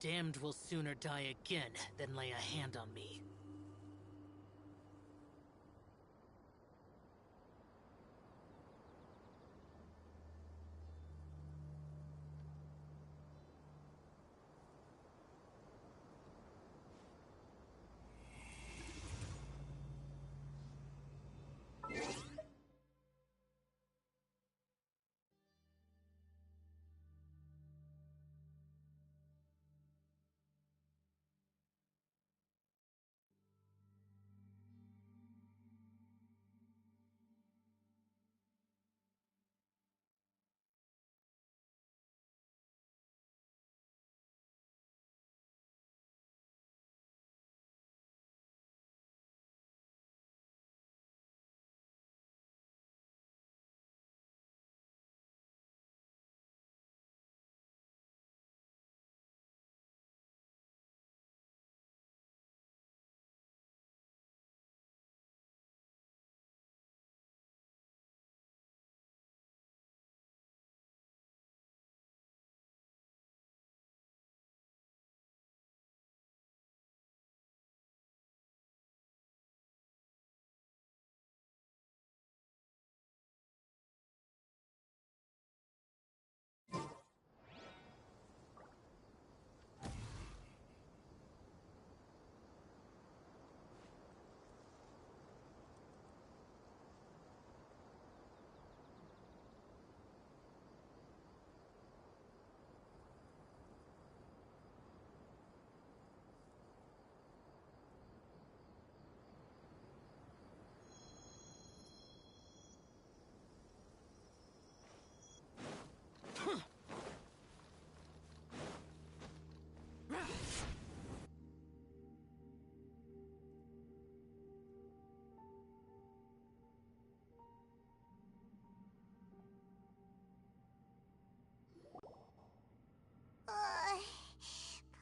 Damned will sooner die again than lay a hand on me.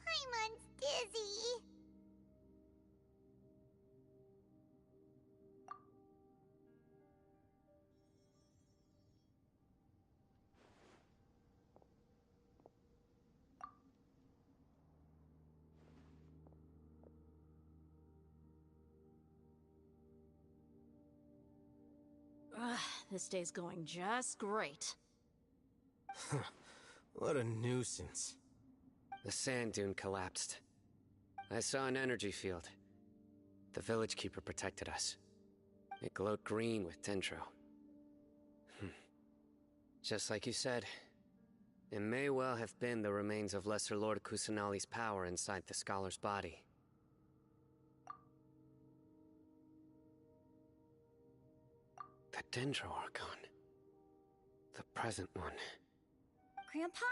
Paimon's dizzy. This day's going just great. What a nuisance. The sand dune collapsed. I saw an energy field. The village keeper protected us. It glowed green with dendro. Just like you said, it may well have been the remains of Lesser Lord Kusanali's power inside the scholar's body. The dendro archon. The present one. Grandpa?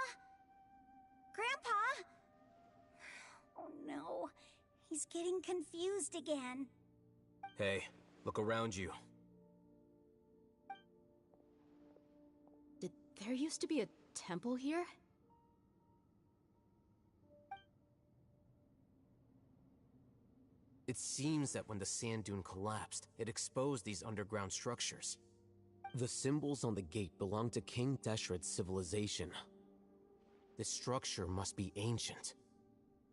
Grandpa? Oh no, he's getting confused again. Hey, look around you. Did there used to be a temple here? It seems that when the sand dune collapsed, it exposed these underground structures. The symbols on the gate belong to King Deshret's civilization. This structure must be ancient.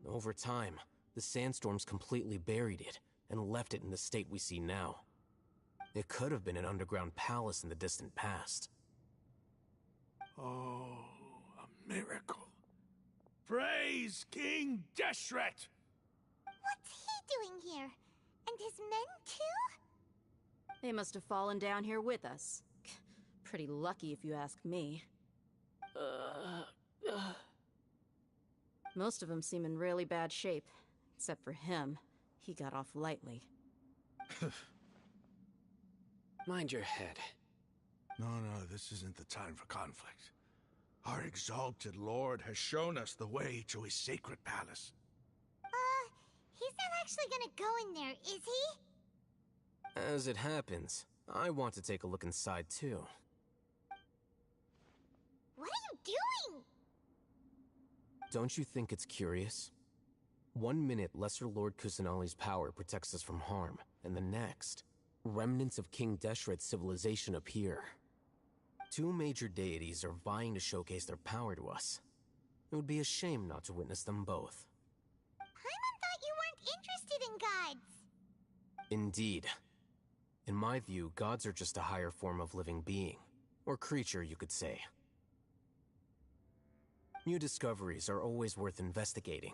Over time, the sandstorms completely buried it and left it in the state we see now. It could have been an underground palace in the distant past. Oh, a miracle. Praise King Deshret! What's he doing here? And his men too? They must have fallen down here with us. Pretty lucky if you ask me. Most of them seem in really bad shape. Except for him. He got off lightly. Mind your head. No, this isn't the time for conflict. Our exalted lord has shown us the way to his sacred palace. He's not actually gonna go in there, is he? As it happens, I want to take a look inside too. What are you doing? Don't you think it's curious? 1 minute, Lesser Lord Kusanali's power protects us from harm, and the next, remnants of King Deshret's civilization appear. 2 major deities are vying to showcase their power to us. It would be a shame not to witness them both. Paimon thought you weren't interested in gods. Indeed. In my view, gods are just a higher form of living being. Or creature, you could say. New discoveries are always worth investigating.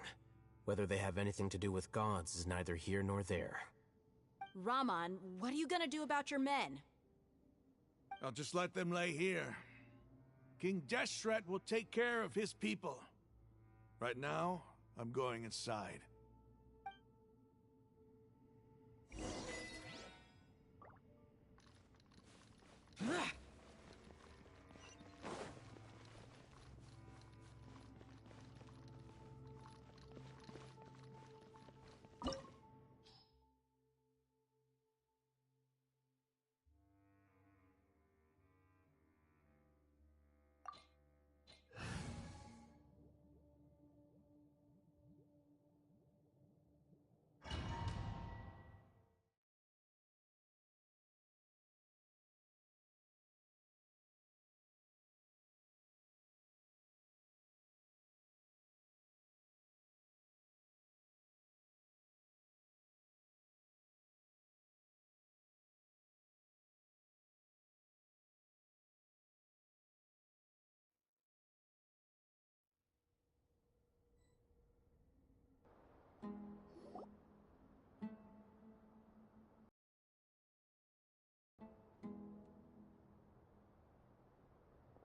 Whether they have anything to do with gods is neither here nor there. Rahman, what are you gonna do about your men? I'll just let them lay here. King Deshret will take care of his people. Right now, I'm going inside.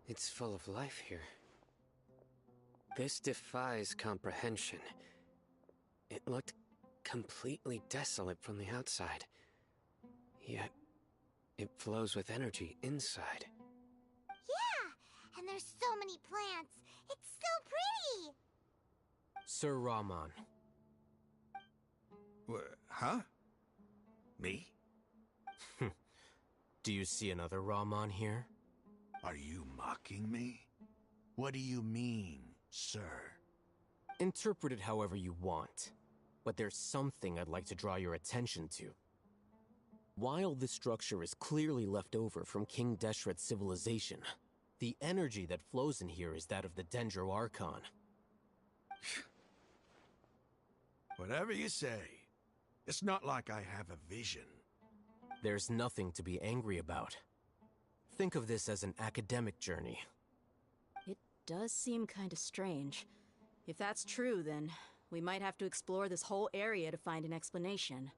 It's full of life here. This defies comprehension. It looked completely desolate from the outside. Yet, it flows with energy inside. Yeah, and there's so many plants. It's so pretty. Sir Rahman. Huh? Me? Do you see another Rahman here? Are you mocking me? What do you mean, sir? Interpret it however you want. But there's something I'd like to draw your attention to. While this structure is clearly left over from King Deshret's civilization, the energy that flows in here is that of the Dendro Archon. Whatever you say. It's not like I have a vision. There's nothing to be angry about. Think of this as an academic journey. It does seem kinda strange. If that's true, then we might have to explore this whole area to find an explanation.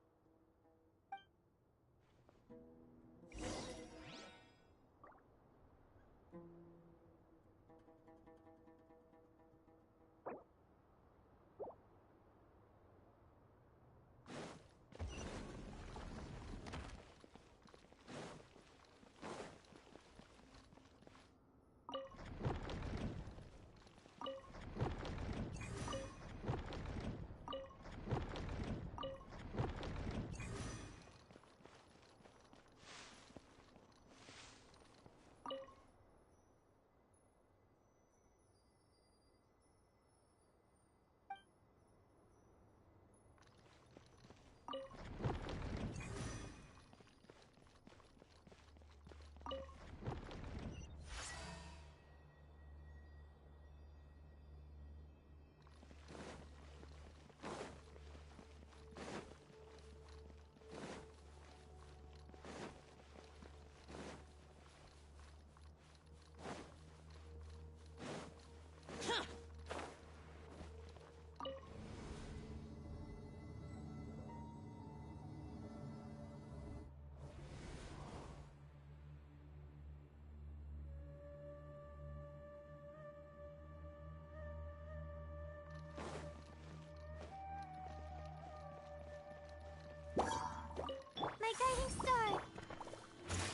My guiding star.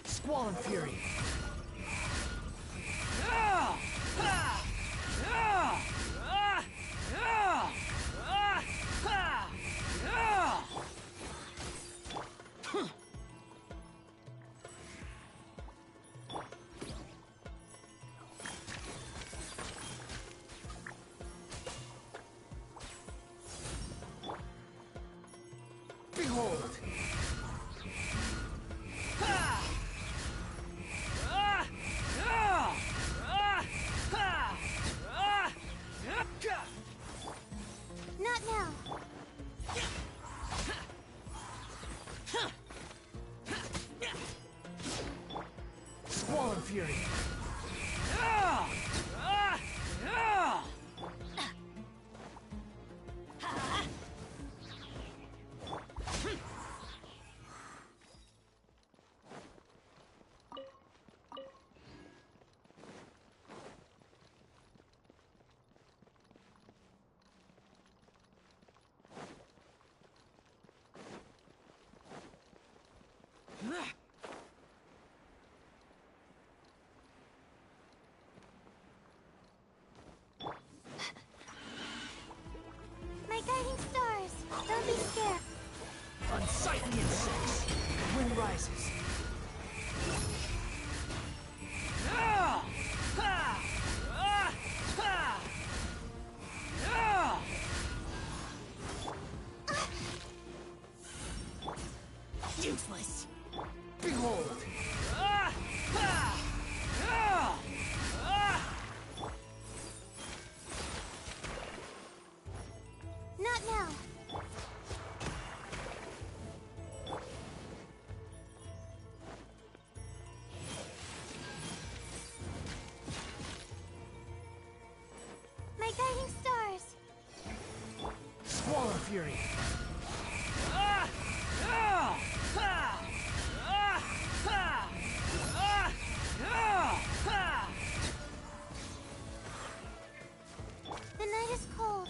Squall and Fury. Behold! now. Squall and Fury. My guiding stars, don't be scared. Unsightly insects. Wind rises. Useless. Behold. Not now. My guiding stars. Squall and Fury. The night is cold.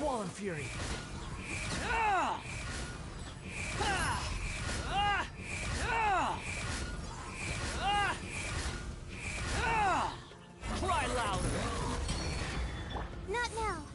Squall and Fury. Cry louder! Not now.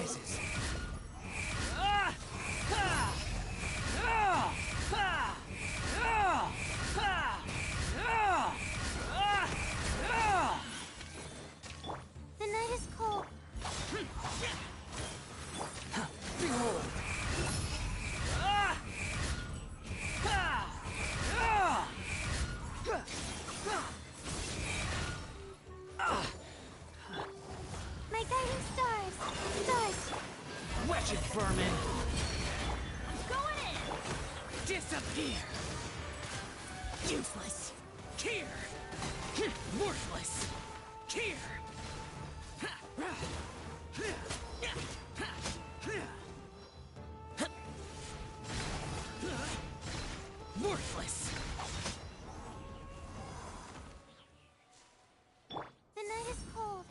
rises. The night is cold. Behold! My guiding stars. Stars. Wretched vermin! Going in. Disappear! Useless! Here! Worthless! Here! Worthless! The night is cold.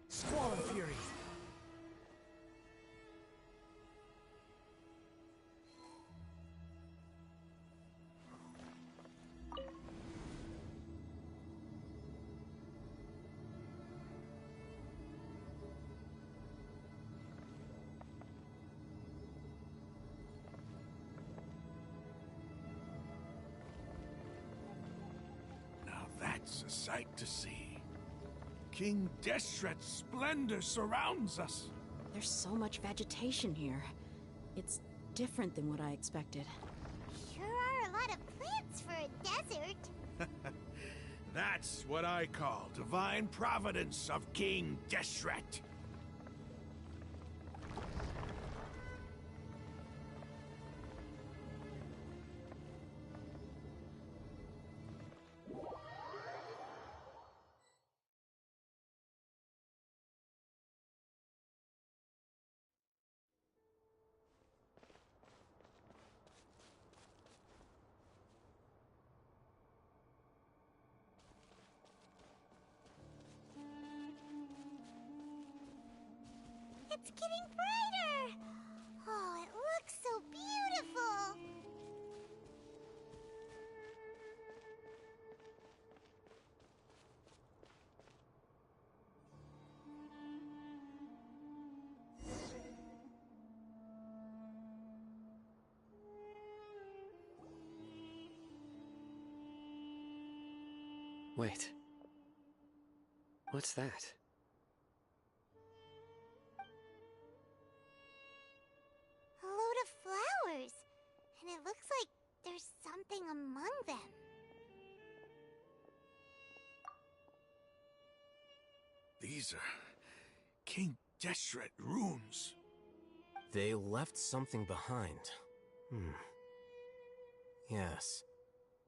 Squall and fury! Now that's a sight to see. King Deshret's splendor surrounds us. There's so much vegetation here. It's different than what I expected. Sure are a lot of plants for a desert. That's what I call divine providence of King Deshret. It's getting brighter! Oh, it looks so beautiful! Wait. What's that? A load of flowers. And it looks like there's something among them. These are King Deshret runes. They left something behind. Yes.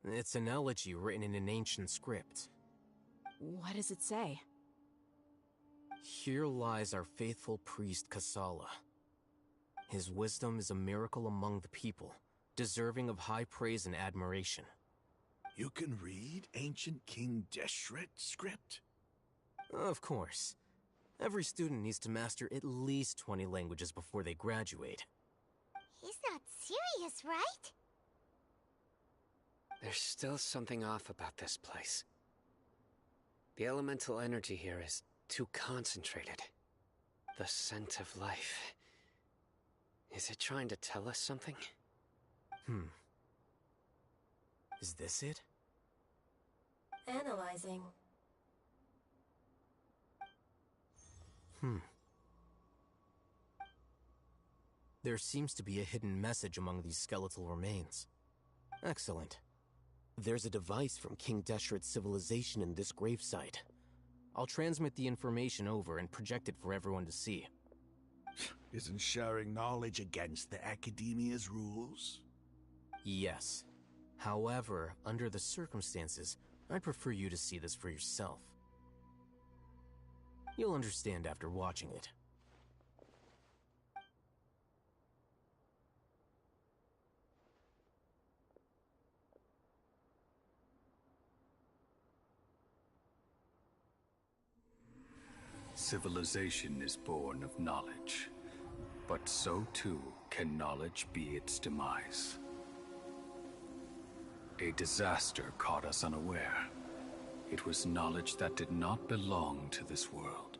It's an elegy written in an ancient script. What does it say? Here lies our faithful priest Kasala. His wisdom is a miracle among the people, deserving of high praise and admiration. You can read ancient King Deshret script? Of course. Every student needs to master at least 20 languages before they graduate. He's not serious, right? There's still something off about this place. The elemental energy here is too concentrated. The scent of life. Is it trying to tell us something? Is this it? Analyzing. There seems to be a hidden message among these skeletal remains. Excellent. There's a device from King Deshret's civilization in this gravesite. I'll transmit the information over and project it for everyone to see. Isn't sharing knowledge against the Academia's rules? Yes. However, under the circumstances, I'd prefer you to see this for yourself. You'll understand after watching it. Civilization is born of knowledge, but so too can knowledge be its demise. A disaster caught us unaware. It was knowledge that did not belong to this world.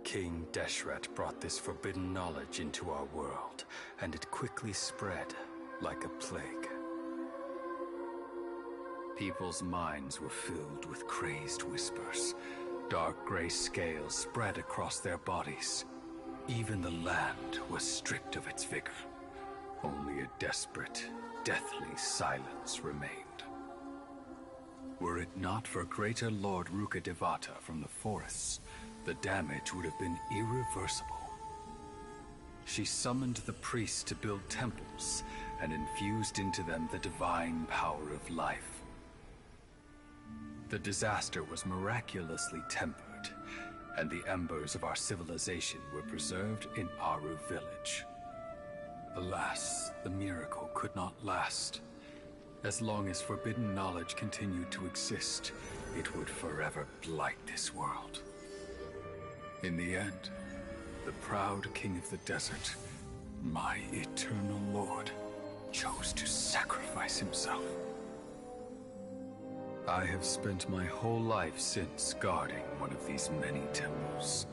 King Deshret brought this forbidden knowledge into our world, and it quickly spread like a plague. People's minds were filled with crazed whispers. Dark gray scales spread across their bodies. Even the land was stripped of its vigor. Only a desperate, deathly silence remained. Were it not for Greater Lord Rukkhadevata from the forests, the damage would have been irreversible. She summoned the priests to build temples and infused into them the divine power of life. The disaster was miraculously tempered, and the embers of our civilization were preserved in Aru village. Alas, the miracle could not last. As long as forbidden knowledge continued to exist, it would forever blight this world. In the end, the proud king of the desert, my eternal lord, chose to sacrifice himself. I have spent my whole life since guarding one of these many temples.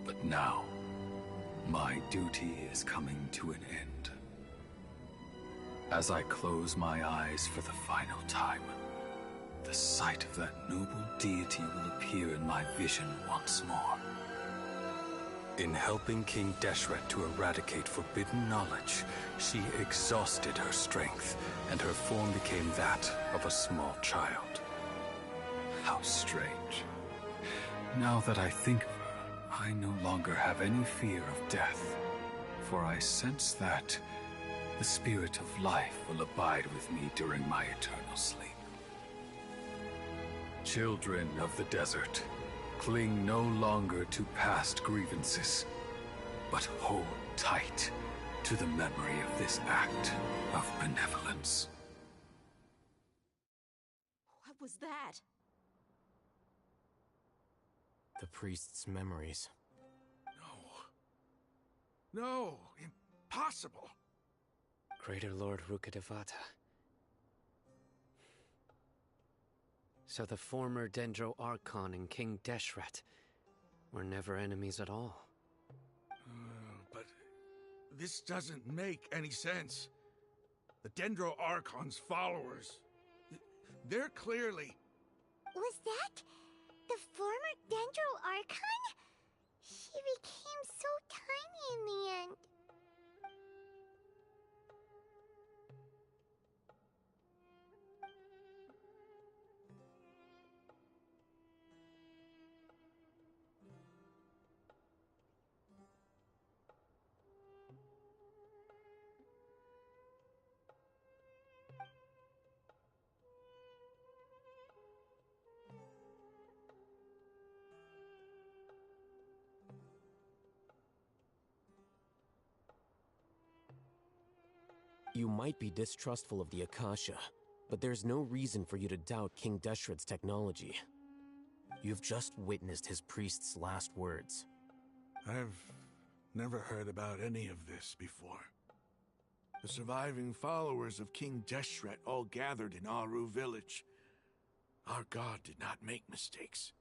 But now, my duty is coming to an end. As I close my eyes for the final time, the sight of that noble deity will appear in my vision once more. In helping King Deshret to eradicate forbidden knowledge, she exhausted her strength, and her form became that of a small child. How strange. Now that I think of her, I no longer have any fear of death, for I sense that the spirit of life will abide with me during my eternal sleep. Children of the desert, cling no longer to past grievances, but hold tight to the memory of this act of benevolence. What was that? The priest's memories. No, impossible. Greater Lord Rukkhadevata. So the former Dendro Archon and King Deshret were never enemies at all. But this doesn't make any sense. The Dendro Archon's followers, they're clearly Was that the former Dendro Archon? She became so tiny in the end. You might be distrustful of the Akasha, but there's no reason for you to doubt King Deshret's technology. You've just witnessed his priest's last words. I've never heard about any of this before. The surviving followers of King Deshret all gathered in Aru village. Our god did not make mistakes.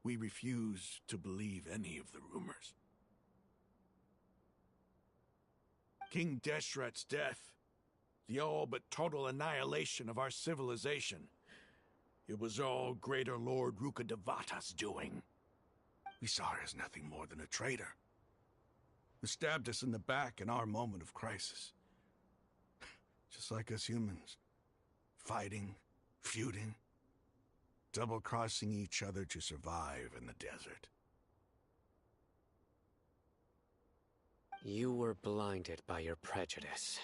We refuse to believe any of the rumors. King Deshret's death, the all but total annihilation of our civilization, it was all Greater Lord Rukkhadevata's doing. We saw her as nothing more than a traitor, who stabbed us in the back in our moment of crisis. Just like us humans, fighting, feuding, double-crossing each other to survive in the desert. You were blinded by your prejudice.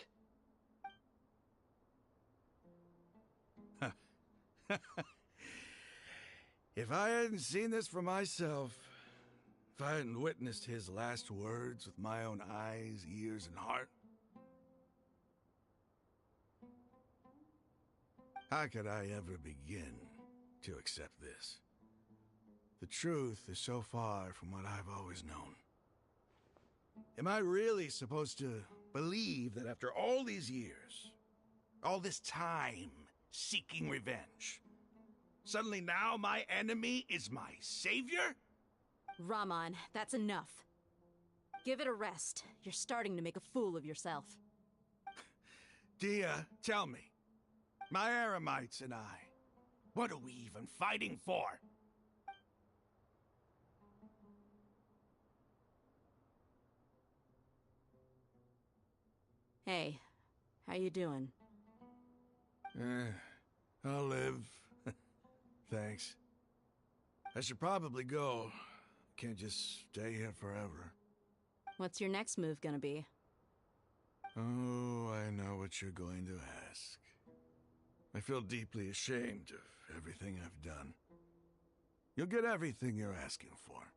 If I hadn't seen this for myself, if I hadn't witnessed his last words with my own eyes, ears, and heart, how could I ever begin to accept this? The truth is so far from what I've always known. Am I really supposed to believe that after all these years, all this time seeking revenge, suddenly now my enemy is my savior? Rahman, that's enough. Give it a rest. You're starting to make a fool of yourself. Dia, tell me, my Eremites and I, what are we even fighting for? Hey, how you doing? I'll live. Thanks. I should probably go. Can't just stay here forever. What's your next move gonna be? Oh, I know what you're going to ask. I feel deeply ashamed of everything I've done. You'll get everything you're asking for.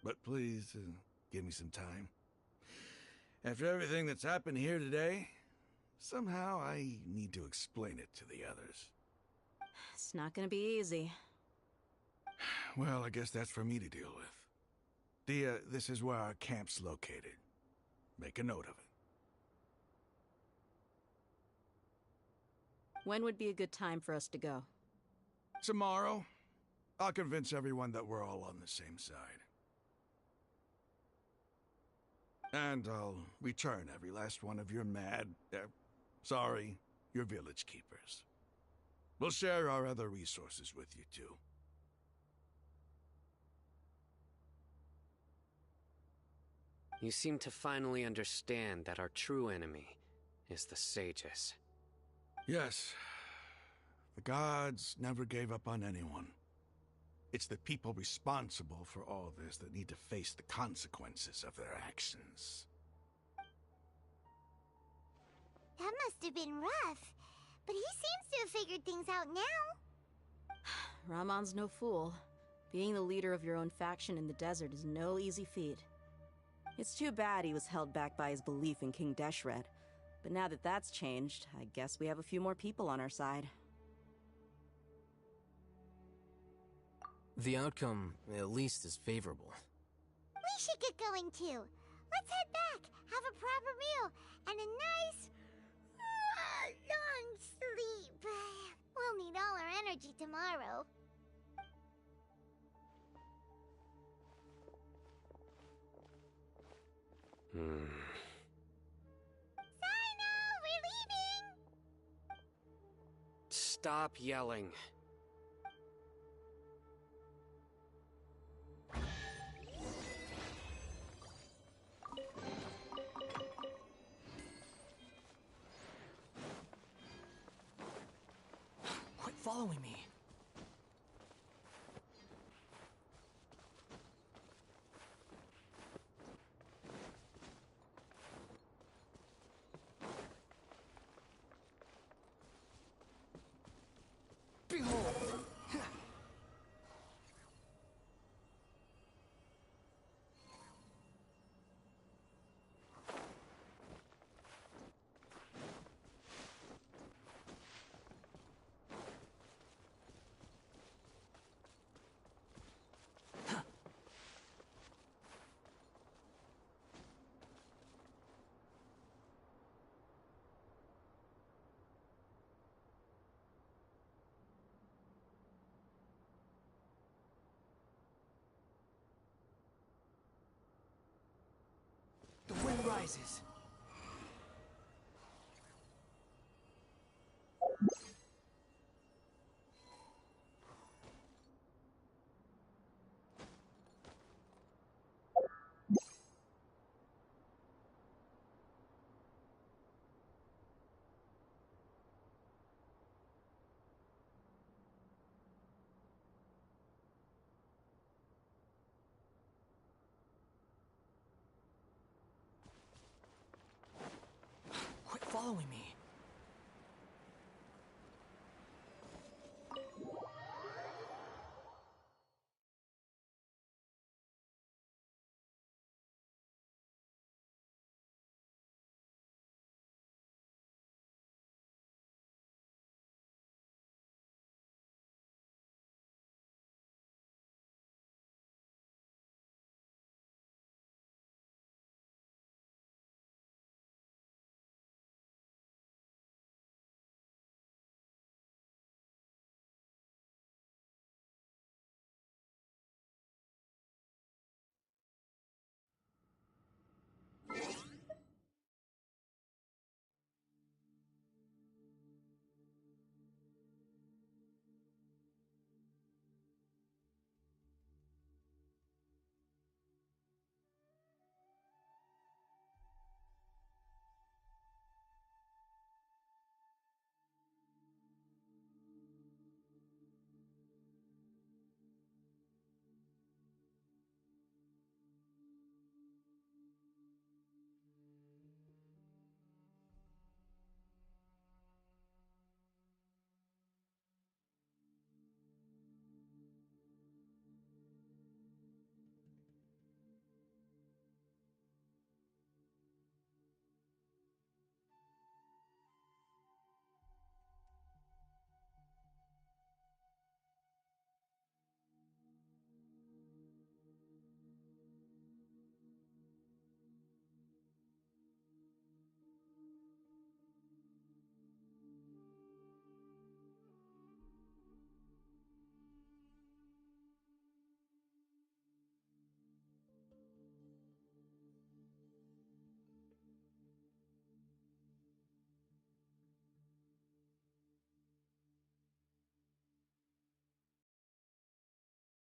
But please, give me some time. After everything that's happened here today, somehow I need to explain it to the others. It's not gonna be easy. Well, I guess that's for me to deal with. Dia, this is where our camp's located. Make a note of it. When would be a good time for us to go? Tomorrow, I'll convince everyone that we're all on the same side. And I'll return every last one of your your village keepers. We'll share our other resources with you too. You seem to finally understand that our true enemy is the sages. Yes. The gods never gave up on anyone. It's the people responsible for all this that need to face the consequences of their actions. That must have been rough, but he seems to have figured things out now. Rahman's no fool. Being the leader of your own faction in the desert is no easy feat. It's too bad he was held back by his belief in King Deshret. But now that that's changed, I guess we have a few more people on our side. The outcome, at least, is favorable. We should get going too. Let's head back, have a proper meal, and a nice, long sleep. We'll need all our energy tomorrow. Sino, we're leaving! Stop yelling. following me? Behold! The wind rises.